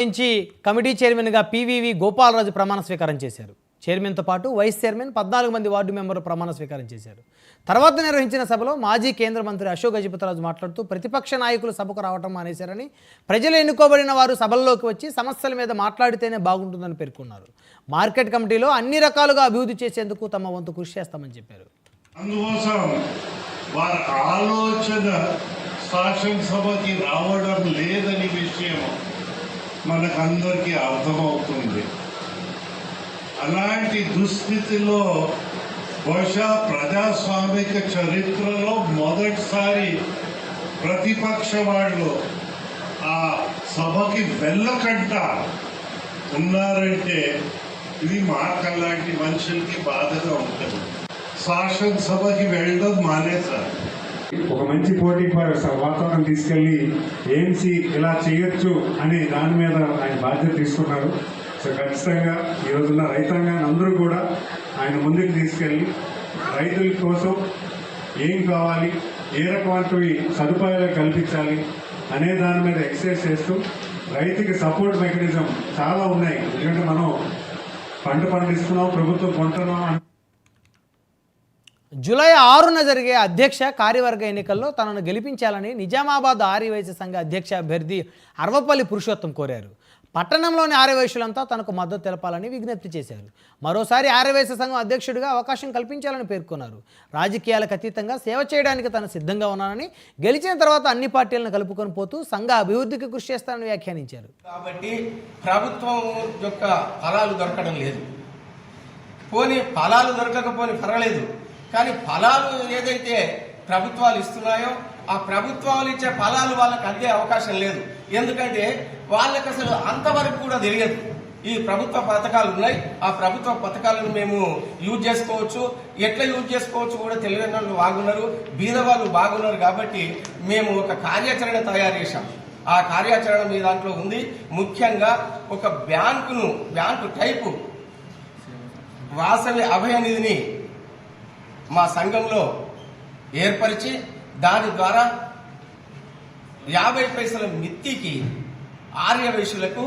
నుంచి కమిటీ చైర్మన్గా పివివి గోపాలరాజు ప్రమాణ స్వీకారం చేశారు. చైర్మన్తో పాటు వైస్ చైర్మన్ 14 మంది వార్డు మెంబర్లు ప్రమాణ స్వీకారం చేశారు. తర్వాత నిర్వహించిన సభలో మాజీ కేంద్ర మంత్రి అశోక్ గజపతిరాజు మాట్లాడుతూ ప్రతిపక్ష నాయకులు సభకు రావడం మానేశారని, ప్రజలు ఎన్నుకోబడిన వారు సభల్లోకి వచ్చి సమస్యల మీద మాట్లాడితేనే బాగుంటుందని పేర్కొన్నారు. మార్కెట్ కమిటీలో అన్ని రకాలుగా అభివృద్ధి చేసేందుకు తమ వంతు కృషి చేస్తామని చెప్పారు. అందుకోసం వారి ఆలోచన శాసనసభకి రావడం లేదని విషయం మనకందరికీ అర్థమవుతుంది. అలాంటి దుస్థితిలో బహుశా ప్రజాస్వామిక చరిత్రలో మొదటిసారి ప్రతిపక్ష వాళ్ళు ఆ సభకి వెళ్ళకుండా ఉన్నారంటే ఇది మాకలాంటి మనుషులకి బాధగా ఉంటుంది. శాసనసభకి వెళ్ళడం మానేశారు. ఒక మంచి పోటీ వాతావరణం తీసుకెళ్లి ఏఎంసీ ఇలా చేయొచ్చు అని దాని మీద ఆయన బాధ్యత తీసుకున్నారు. సో ఖచ్చితంగా ఈరోజున్న రైతాంగాన్ని అందరూ కూడా ఆయన ముందుకు తీసుకెళ్ళి రైతుల కోసం ఏం కావాలి, ఏ రకమైనవి సదుపాయాలు కల్పించాలి అనే దాని మీద ఎక్సర్సైజ్ చేస్తూ రైతుకి సపోర్ట్ మెకానిజం చాలా ఉన్నాయి. ఎందుకంటే మనం పంట పండిస్తున్నాం, ప్రభుత్వం కొంటున్నాం. జూలై 6న జరిగే అధ్యక్ష కార్యవర్గ ఎన్నికల్లో తనను గెలిపించాలని నిజామాబాద్ ఆర్యవైశ్య సంఘ అధ్యక్ష అభ్యర్థి అర్వపల్లి పురుషోత్తం కోరారు. పట్టణంలోని ఆర్యవైశ్యులంతా తనకు మద్దతు తెలపాలని విజ్ఞప్తి చేశారు. మరోసారి ఆర్యవైశ్య సంఘం అధ్యక్షుడిగా అవకాశం కల్పించాలని పేర్కొన్నారు. రాజకీయాలకు అతీతంగా సేవ చేయడానికి తాను సిద్ధంగా ఉన్నానని, గెలిచిన తర్వాత అన్ని పార్టీలను కలుపుకొని పోతూ సంఘ అభివృద్ధికి కృషి చేస్తానని వ్యాఖ్యానించారు. కాబట్టి ప్రభుత్వం యొక్క ఫలాలు దొరకడం లేదు. పోనీ ఫలాలు దొరకకపోని పర్వాలేదు, కానీ ఫలాలు ఏదైతే ప్రభుత్వాలు ఇస్తున్నాయో ఆ ప్రభుత్వాలు ఇచ్చే ఫలాలు వాళ్ళకి అందే అవకాశం లేదు. ఎందుకంటే వాళ్ళకి అసలు అంతవరకు కూడా తెలియదు. ఈ ప్రభుత్వ పథకాలు ఉన్నాయి, ఆ ప్రభుత్వ పథకాలను మేము యూజ్ చేసుకోవచ్చు, ఎట్లా యూజ్ చేసుకోవచ్చు కూడా తెలియని వాళ్ళు బాగున్నారు, బీద వాళ్ళు బాగున్నారు. కాబట్టి మేము ఒక కార్యాచరణ తయారు చేశాం. ఆ కార్యాచరణ మీ దాంట్లో ఉంది. ముఖ్యంగా ఒక బ్యాంకు టైపు వాసవి అభయ నిధిని మా సంఘంలో ఏర్పరిచి దాని ద్వారా 50 పైసల మిత్తికి ఆర్యవైశ్యులకు